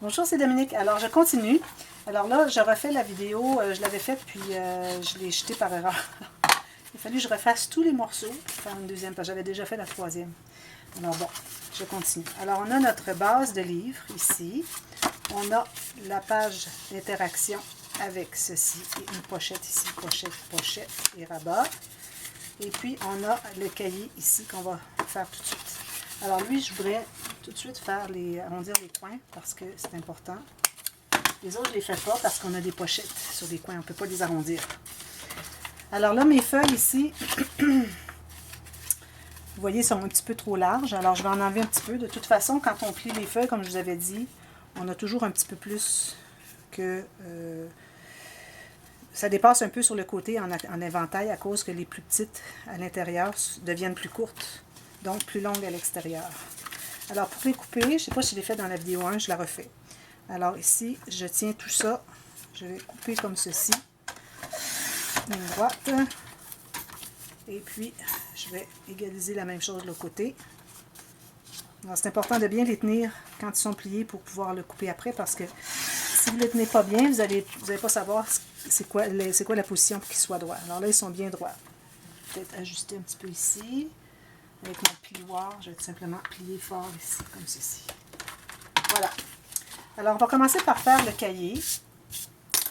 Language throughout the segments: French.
Bonjour, c'est Dominique. Alors, je continue. Alors là, je refais la vidéo. Je l'avais faite, puis je l'ai jetée par erreur. Il a fallu que je refasse tous les morceaux pour faire une deuxième page. J'avais déjà fait la troisième. Alors bon, je continue. Alors, on a notre base de livre ici. On a la page d'interaction avec ceci et une pochette ici, pochette et rabat. Et puis, on a le cahier ici qu'on va faire tout de suite. Alors lui, je voudrais tout de suite faire arrondir les coins parce que c'est important. Les autres, je ne les fais pas parce qu'on a des pochettes sur les coins. On ne peut pas les arrondir. Alors là, mes feuilles ici, vous voyez, sont un petit peu trop larges. Alors, je vais en enlever un petit peu. De toute façon, quand on plie les feuilles, comme je vous avais dit, on a toujours un petit peu plus que... ça dépasse un peu sur le côté en éventail à cause que les plus petites à l'intérieur deviennent plus courtes. Donc plus longues à l'extérieur. Alors pour les couper, je ne sais pas si je l'ai fait dans la vidéo 1, je la refais. Alors ici, je tiens tout ça, je vais couper comme ceci, une droite, et puis je vais égaliser la même chose de l'autre côté. Alors c'est important de bien les tenir quand ils sont pliés pour pouvoir le couper après, parce que si vous ne les tenez pas bien, vous allez pas savoir c'est quoi la position pour qu'ils soient droits. Alors là, ils sont bien droits. Peut-être ajuster un petit peu ici. Avec mon plioir, je vais tout simplement plier fort ici, comme ceci. Voilà. Alors, on va commencer par faire le cahier.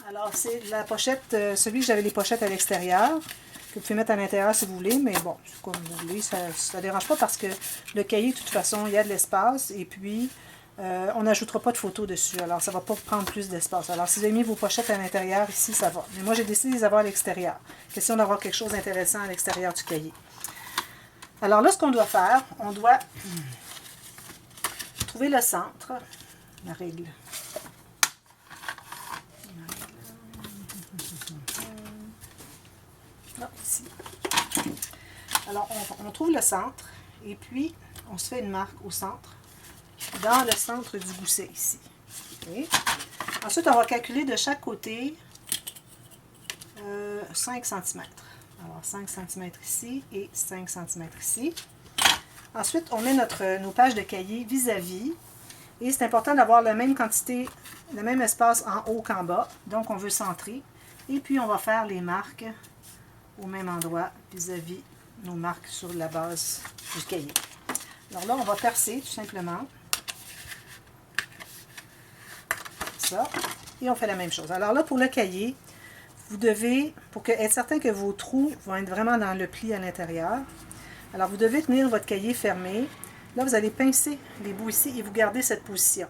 Alors, c'est la pochette, celui que j'avais les pochettes à l'extérieur, que vous pouvez mettre à l'intérieur si vous voulez, mais bon, comme vous voulez, ça ne dérange pas parce que le cahier, de toute façon, il y a de l'espace et puis on n'ajoutera pas de photos dessus. Alors, ça ne va pas prendre plus d'espace. Alors, si vous avez mis vos pochettes à l'intérieur, ici, ça va. Mais moi, j'ai décidé de les avoir à l'extérieur. Question d'avoir quelque chose d'intéressant à l'extérieur du cahier. Alors là, ce qu'on doit faire, on doit trouver le centre, la règle. Non, ici. Alors, on trouve le centre et puis on se fait une marque au centre, dans le centre du gousset ici. Okay. Ensuite, on va calculer de chaque côté 5 cm. Alors, 5 cm ici et 5 cm ici. Ensuite, on met nos pages de cahier vis-à-vis. Et c'est important d'avoir la même quantité, le même espace en haut qu'en bas. Donc, on veut centrer. Et puis, on va faire les marques au même endroit vis-à-vis nos marques sur la base du cahier. Alors là, on va percer tout simplement. Ça. Et on fait la même chose. Alors là, pour le cahier, vous devez, pour être certain que vos trous vont être vraiment dans le pli à l'intérieur, alors vous devez tenir votre cahier fermé. Là, vous allez pincer les bouts ici et vous gardez cette position.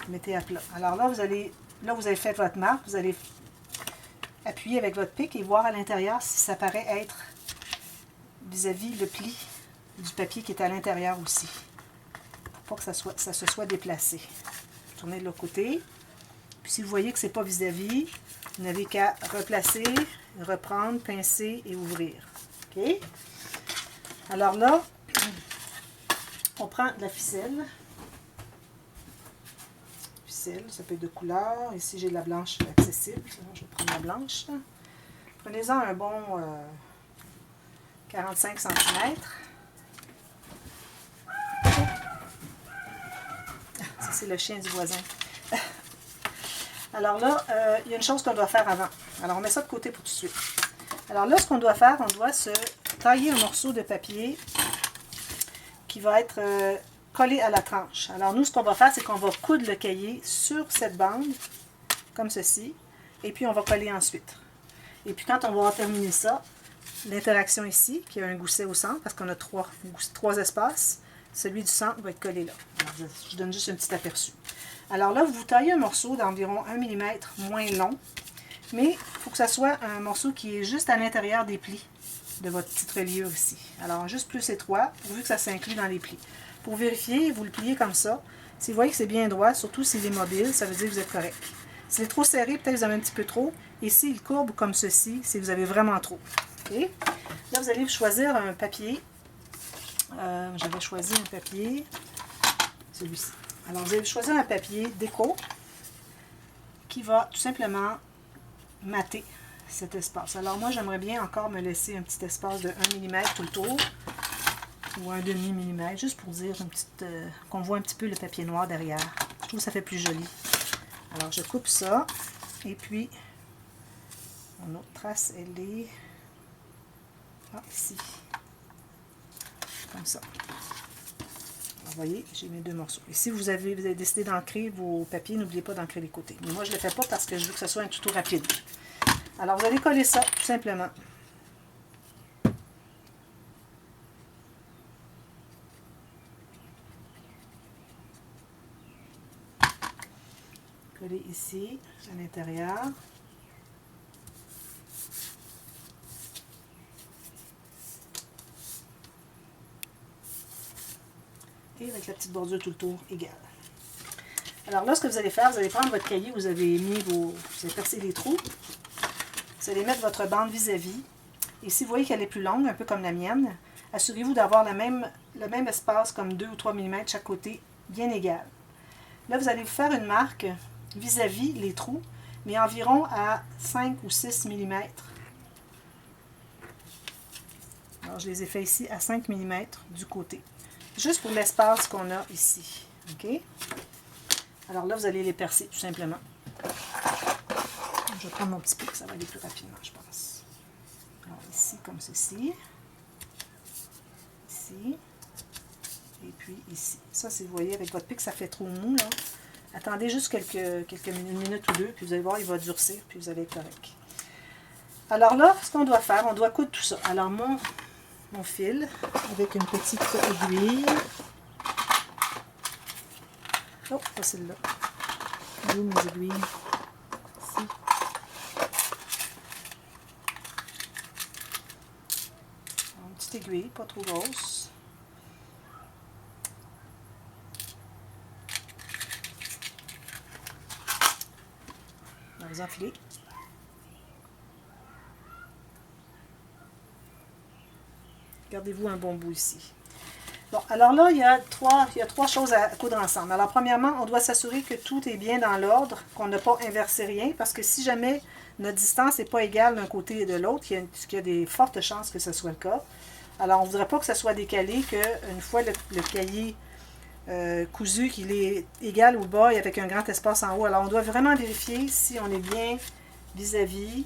Vous mettez à plat. Alors là, vous avez fait votre marque, vous allez appuyer avec votre pic et voir à l'intérieur si ça paraît être vis-à-vis le pli du papier qui est à l'intérieur aussi. Pour pas que ça se soit déplacé. Tournez de l'autre côté. Puis si vous voyez que ce n'est pas vis-à-vis, vous n'avez qu'à replacer, reprendre, pincer et ouvrir. OK? Alors là, on prend de la ficelle. Ficelle, ça peut être de couleur. Ici, j'ai de la blanche accessible. Je vais prendre la blanche. Prenez-en un bon 45 cm. Ça, c'est le chien du voisin. Alors là, il y a une chose qu'on doit faire avant. Alors, on met ça de côté pour tout de suite. Alors là, ce qu'on doit faire, on doit se tailler un morceau de papier qui va être collé à la tranche. Alors nous, ce qu'on va faire, c'est qu'on va coudre le cahier sur cette bande, comme ceci, et puis on va coller ensuite. Et puis quand on va avoir terminé ça, l'interaction ici, qui a un gousset au centre, parce qu'on a trois espaces, celui du centre va être collé là. Alors, je donne juste un petit aperçu. Alors là, vous taillez un morceau d'environ 1 mm moins long, mais il faut que ça soit un morceau qui est juste à l'intérieur des plis de votre petite reliure ici. Alors, juste plus étroit, pourvu que ça s'inclut dans les plis. Pour vérifier, vous le pliez comme ça. Si vous voyez que c'est bien droit, surtout s'il est mobile, ça veut dire que vous êtes correct. S'il est trop serré, peut-être que vous avez un petit peu trop. Et s'il courbe comme ceci, c'est que vous avez vraiment trop. Okay? Là, vous allez choisir un papier. J'avais choisi un papier, celui-ci. Alors, vous allez choisir un papier déco qui va tout simplement mater cet espace. Alors, moi, j'aimerais bien encore me laisser un petit espace de 1 mm tout le tour. ou un demi-millimètre, juste pour dire qu'on voit un petit peu le papier noir derrière. Je trouve que ça fait plus joli. Alors, je coupe ça, et puis, mon autre trace, elle est ici, comme ça. Alors, vous voyez, j'ai mes deux morceaux. Et si vous avez décidé d'ancrer vos papiers, n'oubliez pas d'ancrer les côtés. Mais moi, je ne le fais pas parce que je veux que ce soit un tuto rapide. Alors, vous allez coller ça, tout simplement. Coller ici, à l'intérieur. Et avec la petite bordure tout le tour égale. Alors là, ce que vous allez faire, vous allez prendre votre cahier, vous avez percé les trous. Vous allez mettre votre bande vis-à-vis. Et si vous voyez qu'elle est plus longue, un peu comme la mienne, assurez-vous d'avoir le même espace comme 2 ou 3 mm chaque côté, bien égal. Là, vous allez vous faire une marque vis-à-vis les trous, mais environ à 5 ou 6 mm. Alors, je les ai fait ici à 5 mm du côté. Juste pour l'espace qu'on a ici. OK? Alors là, vous allez les percer tout simplement. Je vais prendre mon petit pic, ça va aller plus rapidement, je pense. Alors ici, comme ceci. Ici. Et puis ici. Ça, si vous voyez, avec votre pic, ça fait trop mou, là. Attendez juste une minute ou deux, puis vous allez voir, il va durcir, puis vous allez être correct. Alors là, ce qu'on doit faire, on doit coudre tout ça. Alors mon fil, avec une petite aiguille. Oh, pas celle-là. Où mes aiguilles? Ici. Une petite aiguille, pas trop grosse. On va vous enfiler. Gardez-vous un bon bout ici. Bon, alors là, il y a trois choses à coudre ensemble. Alors, premièrement, on doit s'assurer que tout est bien dans l'ordre, qu'on n'a pas inversé rien, parce que si jamais notre distance n'est pas égale d'un côté et de l'autre, il y a des fortes chances que ce soit le cas. Alors, on ne voudrait pas que ça soit décalé, qu'une fois le cahier cousu, qu'il est égal au bas et avec un grand espace en haut. Alors, on doit vraiment vérifier si on est bien vis-à-vis,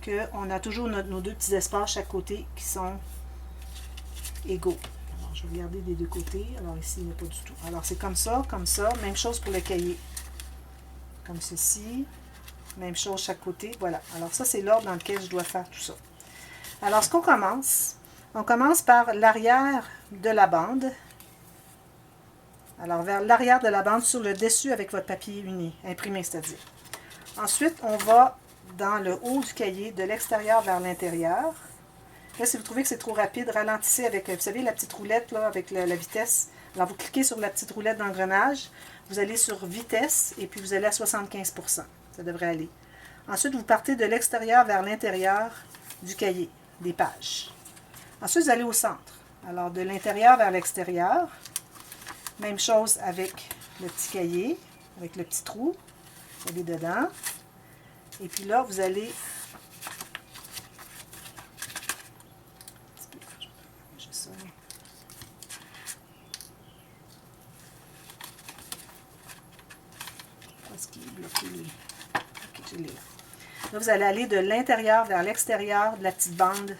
qu'on a toujours nos deux petits espaces chaque côté qui sont égaux. Alors, je vais regarder des deux côtés. Alors, ici, il n'y a pas du tout. Alors, c'est comme ça, comme ça. Même chose pour le cahier. Comme ceci. Même chose chaque côté. Voilà. Alors, ça, c'est l'ordre dans lequel je dois faire tout ça. Alors, ce qu'on commence, on commence par l'arrière de la bande. Alors, vers l'arrière de la bande, sur le dessus avec votre papier uni, imprimé, c'est-à-dire. Ensuite, on va dans le haut du cahier, de l'extérieur vers l'intérieur. Là, si vous trouvez que c'est trop rapide, ralentissez avec, vous savez, la petite roulette, là, avec la vitesse. Alors, vous cliquez sur la petite roulette d'engrenage, vous allez sur vitesse, et puis vous allez à 75 %. Ça devrait aller. Ensuite, vous partez de l'extérieur vers l'intérieur du cahier, des pages. Ensuite, vous allez au centre. Alors, de l'intérieur vers l'extérieur. Même chose avec le petit cahier, avec le petit trou. Vous allez dedans. Et puis là, vous allez... Est-ce qu'il est bloqué? Ok, je l'ai là. Là, vous allez aller de l'intérieur vers l'extérieur de la petite bande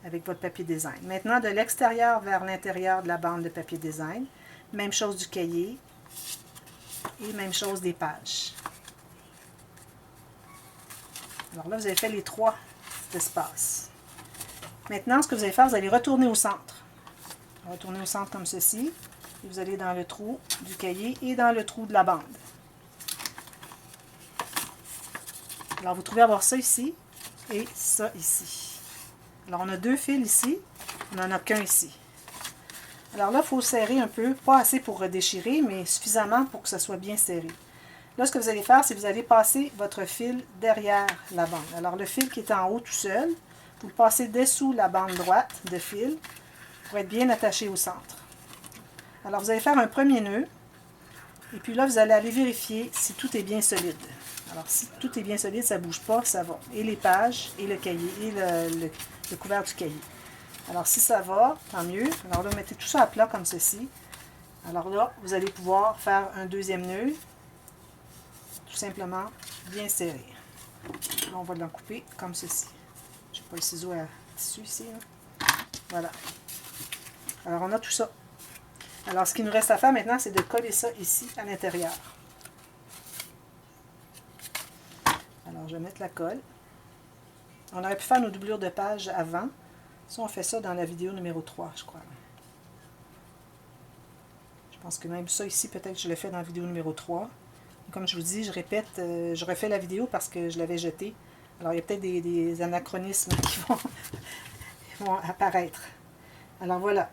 avec votre papier design. Maintenant, de l'extérieur vers l'intérieur de la bande de papier design. Même chose du cahier. Et même chose des pages. Alors là, vous avez fait les trois espaces. Maintenant, ce que vous allez faire, vous allez retourner au centre. Retourner au centre comme ceci. Et vous allez dans le trou du cahier et dans le trou de la bande. Alors, vous trouvez avoir ça ici et ça ici. Alors, on a deux fils ici. On n'en a qu'un ici. Alors là, il faut serrer un peu. Pas assez pour redéchirer, mais suffisamment pour que ça soit bien serré. Là, ce que vous allez faire, c'est que vous allez passer votre fil derrière la bande. Alors, le fil qui est en haut tout seul, vous le passez dessous la bande droite de fil pour être bien attaché au centre. Alors, vous allez faire un premier nœud. Et puis là, vous allez aller vérifier si tout est bien solide. Alors, si tout est bien solide, ça ne bouge pas, ça va. Et les pages, et le cahier, et le couvert du cahier. Alors, si ça va, tant mieux. Alors là, mettez tout ça à plat comme ceci. Alors là, vous allez pouvoir faire un deuxième nœud, tout simplement bien serré. Là, on va l'en couper comme ceci. Je n'ai pas le ciseau à tissu ici. Hein. Voilà. Alors, on a tout ça. Alors, ce qu'il nous reste à faire maintenant, c'est de coller ça ici à l'intérieur. Alors, je vais mettre la colle. On aurait pu faire nos doublures de page avant. Ça, on fait ça dans la vidéo numéro 3, je crois. Je pense que même ça ici, peut-être que je l'ai fait dans la vidéo numéro 3. Comme je vous dis, je répète, je refais la vidéo parce que je l'avais jetée. Alors, il y a peut-être des anachronismes qui vont apparaître. Alors, voilà,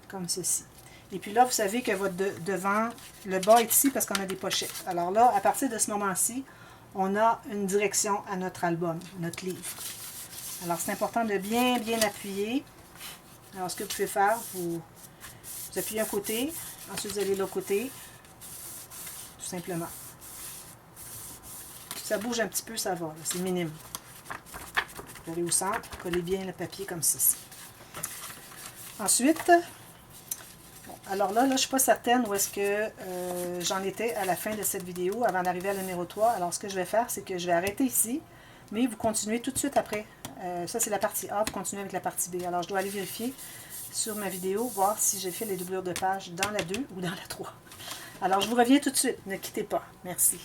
comme ceci. Et puis là, vous savez que votre devant, le bas est ici parce qu'on a des pochettes. Alors là, à partir de ce moment-ci, on a une direction à notre album, notre livre. Alors, c'est important de bien appuyer. Alors, ce que vous pouvez faire, vous appuyez un côté, ensuite vous allez de l'autre côté, tout simplement. Si ça bouge un petit peu, ça va, c'est minime. Vous allez au centre, collez bien le papier comme ceci. Ensuite, alors là, je ne suis pas certaine où est-ce que j'en étais à la fin de cette vidéo, avant d'arriver à la numéro 3. Alors, ce que je vais faire, c'est que je vais arrêter ici, mais vous continuez tout de suite après. Ça, c'est la partie A, vous continuez avec la partie B. Alors, je dois aller vérifier sur ma vidéo, voir si j'ai fait les doublures de page dans la 2 ou dans la 3. Alors, je vous reviens tout de suite. Ne quittez pas. Merci.